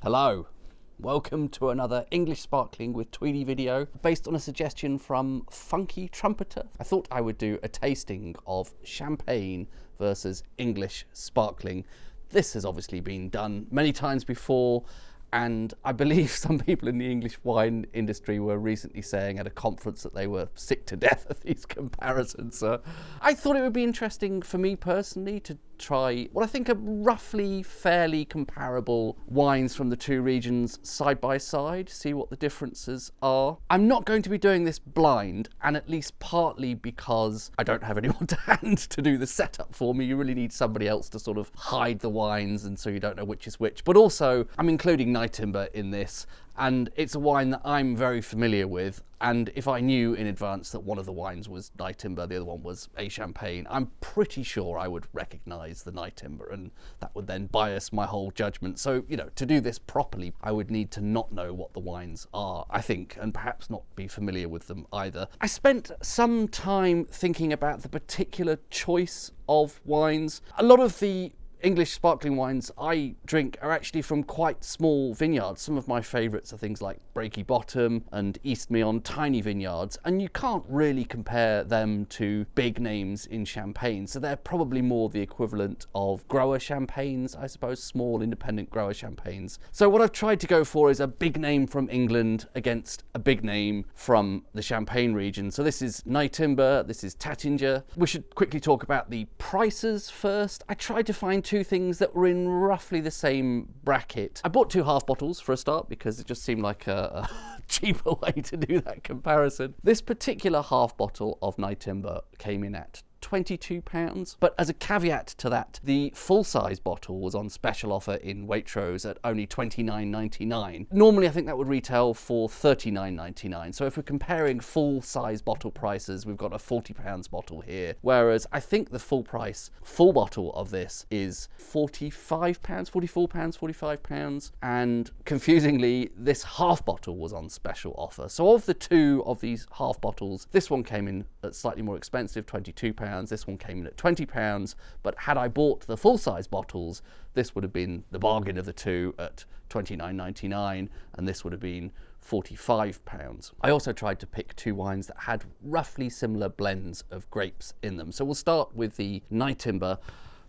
Hello, welcome to another English Sparkling with Tweedy video based on a suggestion from Funky Trumpeter. I thought I would do a tasting of champagne versus English sparkling. This has obviously been done many times before, and I believe some people in the English wine industry were recently saying at a conference that they were sick to death of these comparisons. So I thought it would be interesting for me personally to try what I think are roughly fairly comparable wines from the two regions side by side, see what the differences are. I'm not going to be doing this blind, and at least partly because I don't have anyone to hand to do the setup for me. You really need somebody else to sort of hide the wines, and so you don't know which is which. But also, I'm including Nyetimber in this, and it's a wine that I'm very familiar with, and if I knew in advance that one of the wines was Nyetimber, the other one was a champagne, I'm pretty sure I would recognise the Nyetimber, and that would then bias my whole judgment. So, you know, to do this properly, I would need to not know what the wines are, I think, and perhaps not be familiar with them either. I spent some time thinking about the particular choice of wines. A lot of the English sparkling wines I drink are actually from quite small vineyards. Some of my favourites are things like Breaky Bottom and Eastmeon, tiny vineyards, and you can't really compare them to big names in champagne, so they're probably more the equivalent of grower champagnes, I suppose, small independent grower champagnes. So what I've tried to go for is a big name from England against a big name from the Champagne region. So this is Nyetimber, this is Taittinger. We should quickly talk about the prices first. I tried to find two things that were in roughly the same bracket. I bought two half bottles for a start because it just seemed like a cheaper way to do that comparison. This particular half bottle of Nyetimber came in at £22, but as a caveat to that, the full-size bottle was on special offer in Waitrose at only £29.99. Normally I think that would retail for £39.99, so if we're comparing full-size bottle prices, we've got a £40 bottle here, whereas I think the full price, full bottle of this is £45, £44, £45, and confusingly, this half bottle was on special offer. So of the two of these half bottles, this one came in at slightly more expensive, £22. This one came in at £20, but had I bought the full-size bottles, this would have been the bargain of the two at £29.99, and this would have been £45. I also tried to pick two wines that had roughly similar blends of grapes in them. So we'll start with the Nyetimber.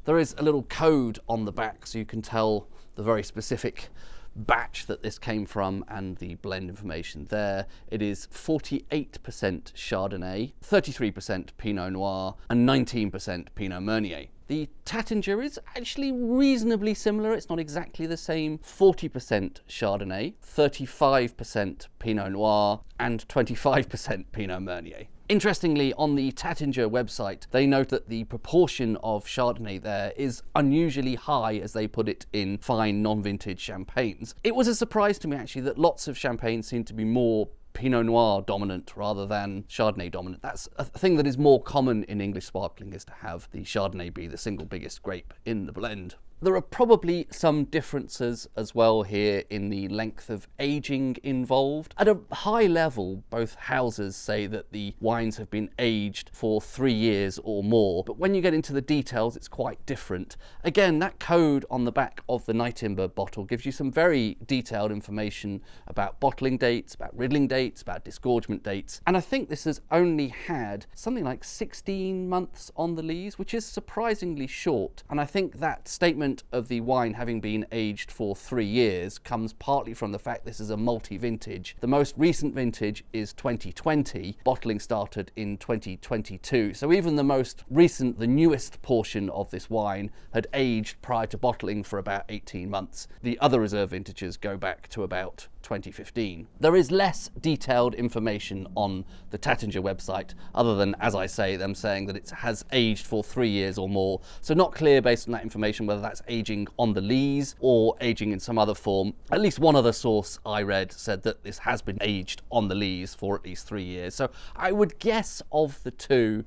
There is a little code on the back so you can tell the very specific batch that this came from and the blend information there. It is 48% Chardonnay, 33% Pinot Noir, and 19% Pinot Meunier. The Taittinger is actually reasonably similar. It's not exactly the same. 40% Chardonnay, 35% Pinot Noir, and 25% Pinot Meunier. Interestingly, on the Taittinger website, they note that the proportion of Chardonnay there is unusually high, as they put it, in fine non-vintage champagnes. It was a surprise to me, actually, that lots of champagnes seem to be more Pinot Noir dominant rather than Chardonnay dominant. That's a thing that is more common in English sparkling, is to have the Chardonnay be the single biggest grape in the blend. There are probably some differences as well here in the length of aging involved. At a high level, both houses say that the wines have been aged for 3 years or more, but when you get into the details, it's quite different. Again, that code on the back of the Nyetimber bottle gives you some very detailed information about bottling dates, about riddling dates, about disgorgement dates, and I think this has only had something like 16 months on the lees, which is surprisingly short, and I think that statement of the wine having been aged for 3 years comes partly from the fact this is a multi-vintage. The most recent vintage is 2020. Bottling started in 2022. So even the most recent, the newest portion of this wine had aged prior to bottling for about 18 months. The other reserve vintages go back to about 2015. There is less detailed information on the Taittinger website, other than, as I say, them saying that it has aged for 3 years or more. So not clear based on that information whether that's aging on the lees or aging in some other form. At least one other source I read said that this has been aged on the lees for at least 3 years. So I would guess of the two,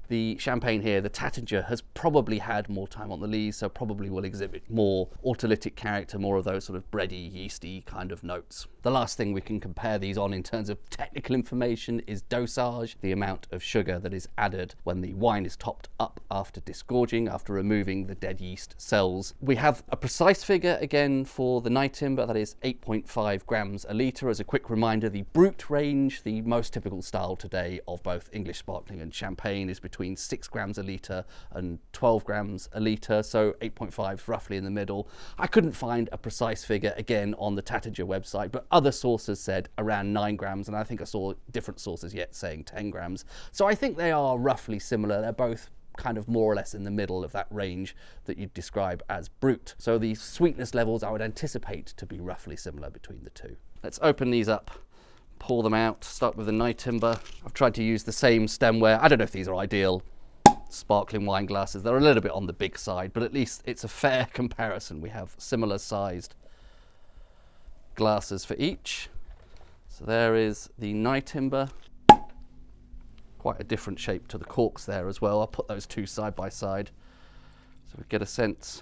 The champagne here, the Taittinger, has probably had more time on the lees, so probably will exhibit more autolytic character, more of those sort of bready, yeasty kind of notes. The last thing we can compare these on in terms of technical information is dosage, the amount of sugar that is added when the wine is topped up after disgorging, after removing the dead yeast cells. We have a precise figure again for the Nyetimber, that is 8.5 grams a litre. As a quick reminder, the brut range, the most typical style today of both English sparkling and champagne, is between 6 grams a litre and 12 grams a litre, so 8.5 is roughly in the middle. I couldn't find a precise figure again on the Taittinger website, but other sources said around 9 grams, and I think I saw different sources yet saying 10 grams. So I think they are roughly similar. They're both kind of more or less in the middle of that range that you'd describe as brut. So the sweetness levels I would anticipate to be roughly similar between the two. Let's open these up, pour them out, start with the Nyetimber. I've tried to use the same stemware. I don't know if these are ideal sparkling wine glasses. They're a little bit on the big side, but at least it's a fair comparison. We have similar sized glasses for each. So there is the Nyetimber. Quite a different shape to the Corks there as well. I'll put those two side by side so we get a sense.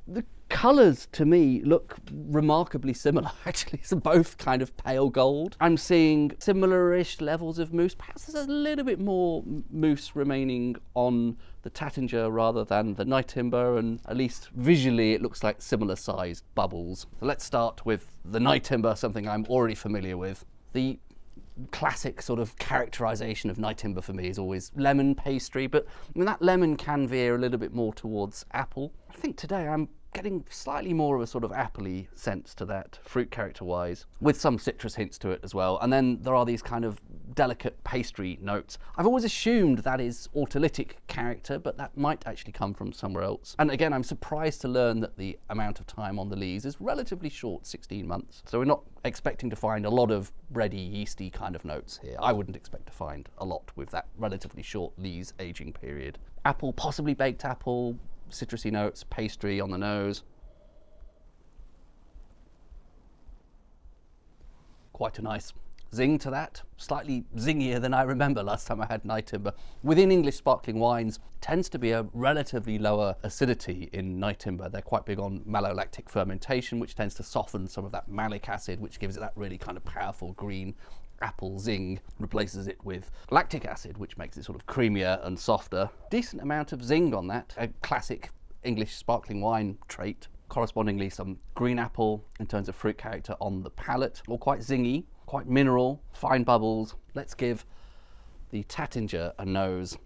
The colours to me look remarkably similar actually. It's both kind of pale gold. I'm seeing similar-ish levels of mousse. Perhaps there's a little bit more mousse remaining on the Taittinger rather than the Nyetimber, and at least visually it looks like similar sized bubbles. So let's start with the Nyetimber, something I'm already familiar with. The classic sort of characterization of Nyetimber for me is always lemon pastry, but I mean, that lemon can veer a little bit more towards apple. I think today I'm getting slightly more of a sort of appley sense to that, fruit character wise, with some citrus hints to it as well. And then there are these kind of delicate pastry notes. I've always assumed that is autolytic character, but that might actually come from somewhere else. And again, I'm surprised to learn that the amount of time on the lees is relatively short, 16 months. So we're not expecting to find a lot of bready, yeasty kind of notes here. I wouldn't expect to find a lot with that relatively short lees aging period. Apple, possibly baked apple, citrusy notes, pastry on the nose. Quite a nice zing to that, slightly zingier than I remember last time I had Nyetimber. Within English sparkling wines, tends to be a relatively lower acidity in Nyetimber. They're quite big on malolactic fermentation, which tends to soften some of that malic acid, which gives it that really kind of powerful green apple zing, replaces it with lactic acid, which makes it sort of creamier and softer. Decent amount of zing on that, a classic English sparkling wine trait. Correspondingly, some green apple in terms of fruit character on the palate, all quite zingy, quite mineral, fine bubbles. Let's give the Taittinger a nose.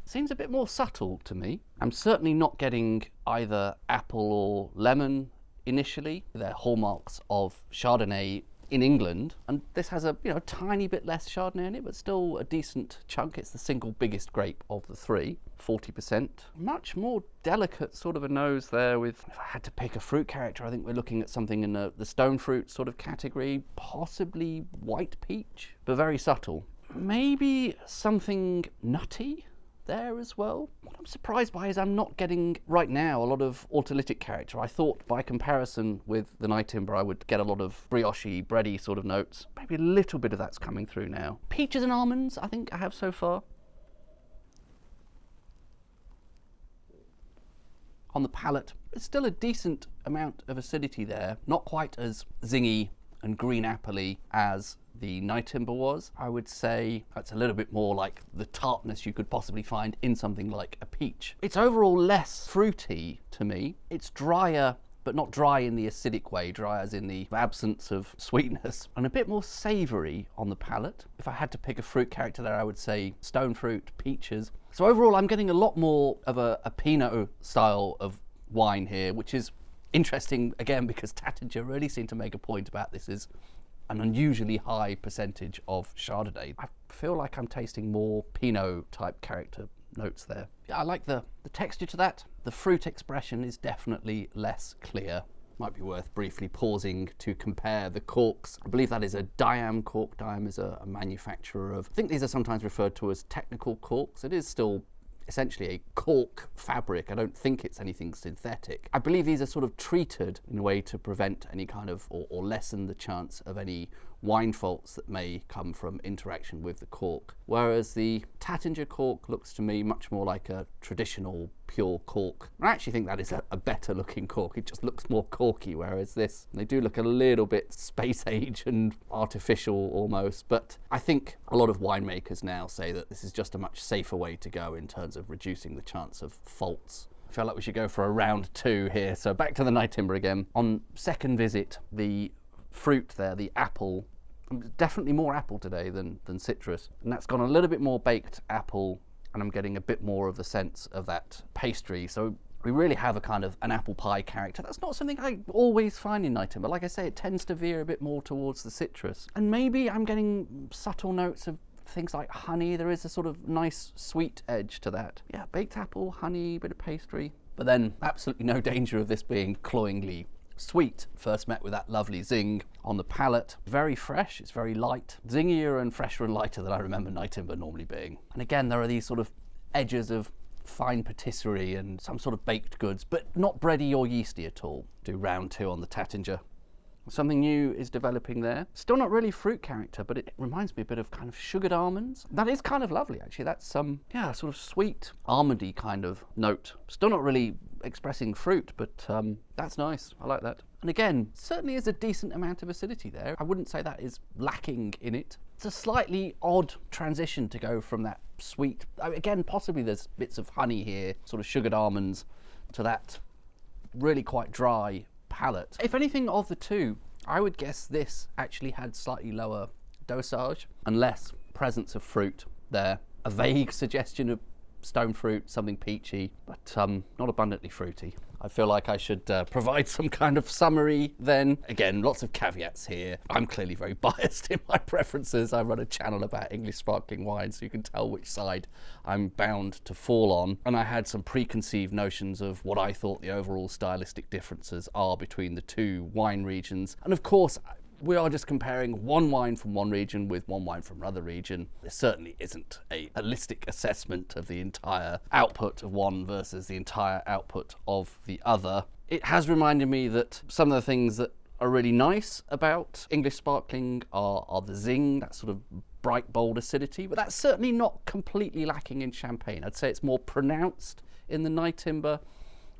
Seems a bit more subtle to me. I'm certainly not getting either apple or lemon initially. They're hallmarks of Chardonnay in England, and this has a tiny bit less Chardonnay in it, but still a decent chunk. It's the single biggest grape of the three, 40%. Much more delicate sort of a nose there. With, if I had to pick a fruit character, I think we're looking at something in the stone fruit sort of category, possibly white peach, but very subtle. Maybe something nutty there as well. What I'm surprised by is I'm not getting right now a lot of autolytic character. I thought by comparison with the Nyetimber I would get a lot of brioche, bready sort of notes. Maybe a little bit of that's coming through now. Peaches and almonds I think I have so far. On the palate, there's still a decent amount of acidity there. Not quite as zingy and green apple-y as the Nyetimber was. I would say that's a little bit more like the tartness you could possibly find in something like a peach. It's overall less fruity to me. It's drier, but not dry in the acidic way, dry as in the absence of sweetness, and a bit more savoury on the palate. If I had to pick a fruit character there, I would say stone fruit, peaches. So overall, I'm getting a lot more of a Pinot style of wine here, which is interesting, again, because Taittinger really seemed to make a point about this is an unusually high percentage of Chardonnay. I feel like I'm tasting more Pinot type character notes there. Yeah, I like the texture to that. The fruit expression is definitely less clear. Might be worth briefly pausing to compare the corks. I believe that is a Diam cork. Diam is a manufacturer of, I think these are sometimes referred to as technical corks. It is still essentially a cork fabric. I don't think it's anything synthetic. I believe these are sort of treated in a way to prevent any kind of, or lessen the chance of any wine faults that may come from interaction with the cork. Whereas the Taittinger cork looks to me much more like a traditional pure cork. I actually think that is a better looking cork. It just looks more corky, whereas this, they do look a little bit space age and artificial almost. But I think a lot of winemakers now say that this is just a much safer way to go in terms of reducing the chance of faults. I feel like we should go for a round 2 here. So back to the Nyetimber again. On second visit, the fruit there, the apple, definitely more apple today than citrus, and that's gone a little bit more baked apple, and I'm getting a bit more of the sense of that pastry. So we really have a kind of an apple pie character. That's not something I always find in Nyetimber. Like I say, it tends to veer a bit more towards the citrus, and maybe I'm getting subtle notes of things like honey. There is a sort of nice sweet edge to that. Yeah, baked apple, honey, bit of pastry, but then absolutely no danger of this being cloyingly sweet. First met with that lovely zing on the palate. Very fresh, it's very light. Zingier and fresher and lighter than I remember Nyetimber normally being. And again, there are these sort of edges of fine patisserie and some sort of baked goods, but not bready or yeasty at all. Do round 2 on the Taittinger. Something new is developing there. Still not really fruit character, but it reminds me a bit of kind of sugared almonds. That is kind of lovely, actually. That's yeah, sort of sweet, almondy kind of note. Still not really expressing fruit, but that's nice. I like that. And again, certainly is a decent amount of acidity there. I wouldn't say that is lacking in it. It's a slightly odd transition to go from that sweet, again, possibly there's bits of honey here, sort of sugared almonds, to that really quite dry palate. If anything of the two, I would guess this actually had slightly lower dosage and less presence of fruit there. A vague suggestion of stone fruit, something peachy, but not abundantly fruity. I feel like I should provide some kind of summary then. Again, lots of caveats here. I'm clearly very biased in my preferences. I run a channel about English sparkling wine, so you can tell which side I'm bound to fall on. And I had some preconceived notions of what I thought the overall stylistic differences are between the two wine regions. And of course, we are just comparing one wine from one region with one wine from another region. There certainly isn't a holistic assessment of the entire output of one versus the entire output of the other. It has reminded me that some of the things that are really nice about English sparkling are the zing, that sort of bright, bold acidity, but that's certainly not completely lacking in champagne. I'd say it's more pronounced in the Nyetimber,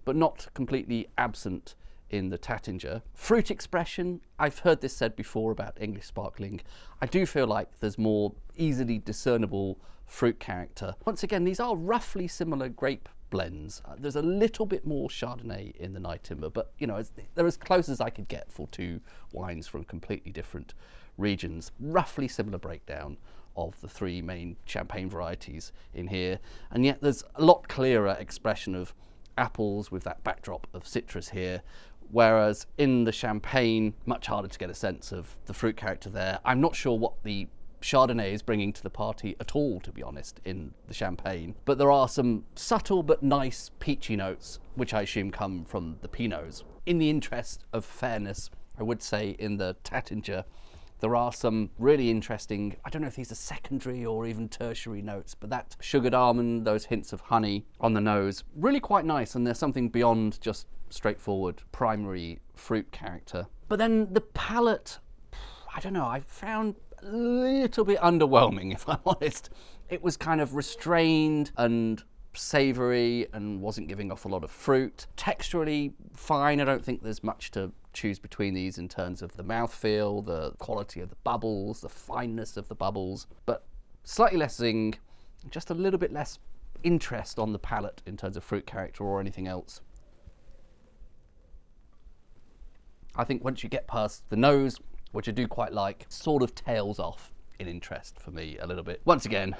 but not completely absent in the Taittinger. Fruit expression, I've heard this said before about English sparkling. I do feel like there's more easily discernible fruit character. Once again, these are roughly similar grape blends. There's a little bit more Chardonnay in the Nyetimber, but you know, they're as close as I could get for two wines from completely different regions. Roughly similar breakdown of the three main champagne varieties in here, and yet there's a lot clearer expression of apples with that backdrop of citrus here. Whereas in the champagne, much harder to get a sense of the fruit character there. I'm not sure what the Chardonnay is bringing to the party at all, to be honest, in the champagne. But there are some subtle but nice peachy notes, which I assume come from the Pinots. In the interest of fairness, I would say in the Taittinger, there are some really interesting, I don't know if these are secondary or even tertiary notes, but that sugared almond, those hints of honey on the nose, really quite nice, and there's something beyond just straightforward primary fruit character. But then the palate, I don't know, I found a little bit underwhelming, if I'm honest. It was kind of restrained and savoury and wasn't giving off a lot of fruit. Texturally fine. I don't think there's much to choose between these in terms of the mouthfeel, the quality of the bubbles, the fineness of the bubbles, but slightly less zing, just a little bit less interest on the palate in terms of fruit character or anything else. I think once you get past the nose, which I do quite like, sort of tails off in interest for me a little bit. Once again,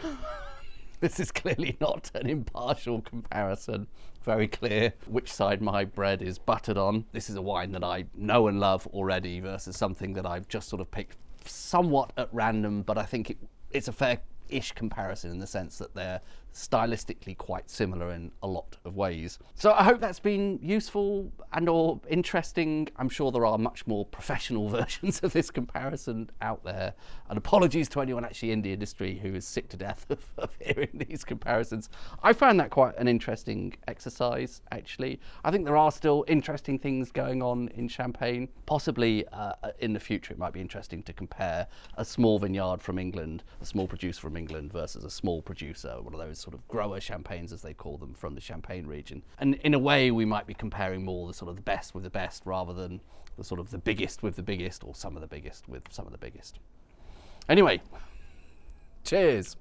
this is clearly not an impartial comparison. Very clear which side my bread is buttered on. This is a wine that I know and love already versus something that I've just sort of picked somewhat at random, but I think it's a fair-ish comparison in the sense that they're stylistically quite similar in a lot of ways. So I hope that's been useful and or interesting. I'm sure there are much more professional versions of this comparison out there, and apologies to anyone actually in the industry who is sick to death of hearing these comparisons. I found that quite an interesting exercise, actually. I think there are still interesting things going on in Champagne. Possibly in the future it might be interesting to compare a small vineyard from England, a small producer from England versus a small producer, one of those sort of grower champagnes as they call them, from the Champagne region. And in a way we might be comparing more the sort of the best with the best rather than the sort of the biggest with the biggest, or some of the biggest with some of the biggest. Anyway, cheers.